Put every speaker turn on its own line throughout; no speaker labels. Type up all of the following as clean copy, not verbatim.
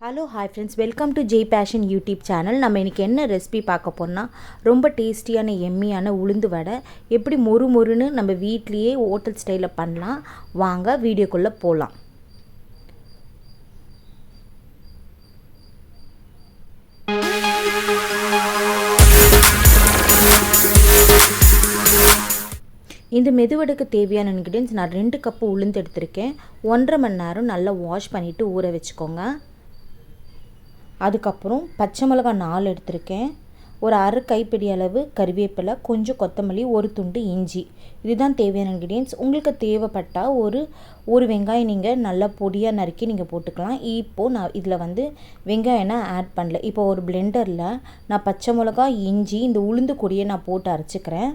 Hello hi friends, welcome to Jai fashion YouTube channel. நம்ம இன்றைக்கி என்ன ரெசிபி பார்க்க போனால் ரொம்ப டேஸ்டியான எம்மியான உளுந்து வடை எப்படி மொறு மொறுன்னு நம்ம வீட்லேயே ஹோட்டல் ஸ்டைலில் பண்ணலாம். வாங்க வீடியோக்குள்ளே போகலாம். இந்த மெதுவடைக்கு தேவையான இன்க்ரீடியன்ஸ் நான் 2 கப்பு உளுந்து எடுத்திருக்கேன். 1.5 மணி நேரம் நல்லா வாஷ் பண்ணிவிட்டு ஊற வச்சுக்கோங்க. அதுக்கப்புறம் பச்சை மிளகாய் 4 எடுத்திருக்கேன். ஒரு அரை கைப்பிடி அளவு கறிவேப்பிலை, கொஞ்சம் கொத்தமல்லி, ஒரு துண்டு இஞ்சி. இதுதான் தேவையான இன்க்ரீடியன்ஸ். உங்களுக்கு தேவைப்பட்டால் ஒரு வெங்காயம் நீங்கள் நல்லா பொடியாக நறுக்கி நீங்கள் போட்டுக்கலாம். இப்போது நான் இதில் வெங்காயம்னா ஆட் பண்ணல. இப்போ ஒரு பிளெண்டரில் நான் பச்சை மிளகாய், இஞ்சி, இந்த உளுந்து கொடியை நான் போட்டு அரைச்சிக்கிறேன்.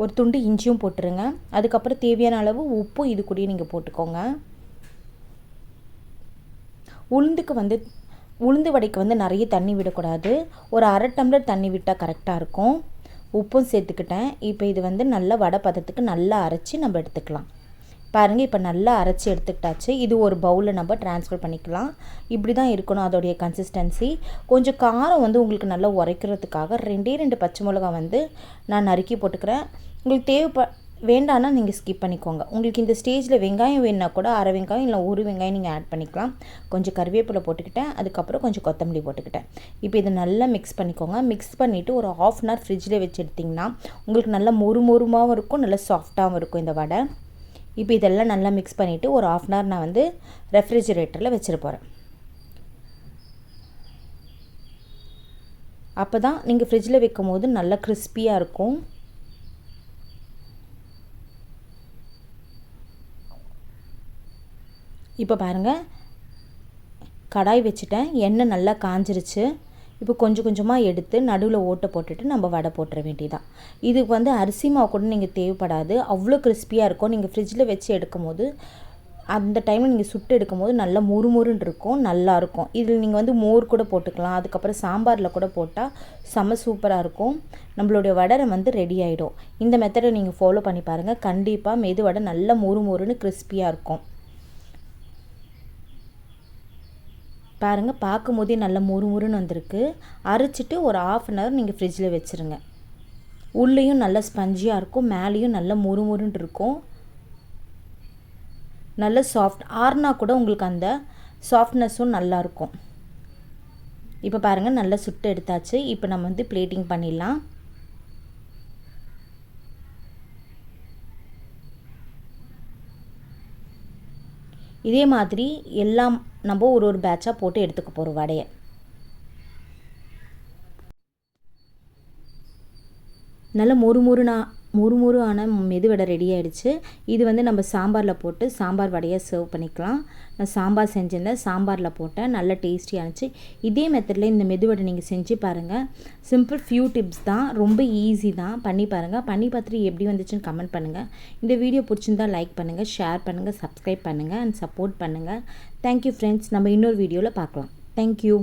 ஒரு துண்டு இஞ்சியும் போட்டுருங்க. அதுக்கப்புறம் தேவையான அளவு உப்பும் இது கூடயே நீங்கள் போட்டுக்கோங்க. உளுந்து வடைக்கு நிறைய தண்ணி விடக்கூடாது. ஒரு அரை டம்ளர் தண்ணி விட்டால் கரெக்டாக இருக்கும். உப்பும் சேர்த்துக்கிட்டேன். இப்போ இது நல்லா வடை பதத்துக்கு நல்லா அரைச்சி நம்ம எடுத்துக்கலாம். பாருங்கள், இப்போ நல்லா அரைச்சி எடுத்துக்கிட்டாச்சு. இது ஒரு பவுலில் நம்ம ட்ரான்ஸ்ஃபர் பண்ணிக்கலாம். இப்படி தான் இருக்கணும் அதோடைய கன்சிஸ்டன்சி. கொஞ்சம் காரம் உங்களுக்கு நல்லா உரைக்கிறதுக்காக 2 பச்சை மிளகாய் நான் நறுக்கி போட்டுக்கிறேன். உங்களுக்கு வேண்டான்னா நீங்கள் ஸ்கிப் பண்ணிக்கோங்க. உங்களுக்கு இந்த ஸ்டேஜில் வெங்காயம் வேணுன்னா கூட அரை வெங்காயம் இல்லை ஒரு வெங்காயம் நீங்கள் ஆட் பண்ணிக்கலாம். கொஞ்சம் கறிவேப்பிலை போட்டுக்கிட்டேன். அதுக்கப்புறம் கொஞ்சம் கொத்தமல்லி போட்டுக்கிட்டேன். இப்போ இதை நல்லா மிக்ஸ் பண்ணிக்கோங்க. மிக்ஸ் பண்ணிவிட்டு ஒரு 1/2 அன் ஹவர் ஃப்ரிட்ஜில் வச்சு எடுத்திங்கன்னா உங்களுக்கு நல்லா மொறுமாகவும் இருக்கும், நல்லா சாஃப்டாகவும் இருக்கும் இந்த வடை. இப்போ இதெல்லாம் நல்லா மிக்ஸ் பண்ணிவிட்டு ஒரு 1/2 அன் ஹவர் நான் ரெஃப்ரிஜிரேட்டரில் வச்சுட்டு போகிறேன். அப்போ தான் நீங்கள் ஃப்ரிட்ஜில் வைக்கும் போது நல்லா கிறிஸ்பியாக இருக்கும். இப்போ பாருங்கள், கடாய் வச்சுட்டேன். எண்ணெய் நல்லா காஞ்சிருச்சு. இப்போ கொஞ்சம் கொஞ்சமாக எடுத்து நடுவில் ஓட்டை போட்டுட்டு நம்ம வடை போட்டுற வேண்டியதான். இதுக்கு அரிசி மாவு கூட நீங்கள் தேவைப்படாது. அவ்வளோ கிறிஸ்பியாக இருக்கும். நீங்கள் ஃப்ரிட்ஜில் வச்சு எடுக்கும் போது அந்த டைமில் நீங்கள் சுட்டு எடுக்கும் போது நல்லா முறுமுறுன்னு இருக்கும், நல்லாயிருக்கும். இதில் நீங்கள் மோர் கூட போட்டுக்கலாம். அதுக்கப்புறம் சாம்பாரில் கூட போட்டால் செம்ம சூப்பராக இருக்கும். நம்மளுடைய வடை ரெடி ஆகிடும். இந்த மெத்தடை நீங்கள் ஃபாலோ பண்ணி பாருங்கள். கண்டிப்பாக மெது வடை நல்லா மொறுன்னு கிறிஸ்பியாக இருக்கும். பாருங்கள், பார்க்கும் போதே நல்லா முறுமுறுன்னு வந்திருக்கு. அரைச்சிட்டு ஒரு 1/2 அன் ஹவர் நீங்கள் ஃப்ரிட்ஜில் வச்சுருங்க. உள்ளேயும் நல்லா ஸ்பஞ்சியாக இருக்கும், மேலேயும் நல்லா முறுமுறுன்னு இருக்கும். நல்ல சாஃப்ட். ஆறுனா கூட உங்களுக்கு அந்த சாஃப்ட்னஸும் நல்லாயிருக்கும். இப்போ பாருங்கள், நல்லா சுட்டு எடுத்தாச்சு. இப்போ நம்ம பிளேட்டிங் பண்ணிடலாம். இதே மாதிரி எல்லாம் நம்ம ஒரு பேட்சாக போட்டு எடுத்துக்க போகிறோம் வடையை. நல்ல மொறுமொறுஆன மெதுவடை ரெடி ஆகிடுச்சு. இது நம்ம சாம்பாரில் போட்டு சாம்பார் வடையாக சர்வ் பண்ணிக்கலாம். நான் சாம்பார் செஞ்சிருந்தேன், சாம்பாரில் போட்டேன். நல்ல டேஸ்டியாக இருந்துச்சு. இதே மெத்தடில் இந்த மெதுவடை நீங்கள் செஞ்சு பாருங்கள். சிம்பிள் ஃபியூ டிப்ஸ் தான், ரொம்ப ஈஸி தான். பண்ணி பாருங்கள். பண்ணி பார்த்துட்டு எப்படி வந்துச்சுன்னு கமெண்ட் பண்ணுங்கள். இந்த வீடியோ பிடிச்சிருந்தால் லைக் பண்ணுங்கள், ஷேர் பண்ணுங்கள், சப்ஸ்கிரைப் பண்ணுங்கள் அண்ட் சப்போர்ட் பண்ணுங்கள். Thank you friends. நம்ம இன்னொரு வீடியோவில் பார்க்கலாம். தேங்க்யூ.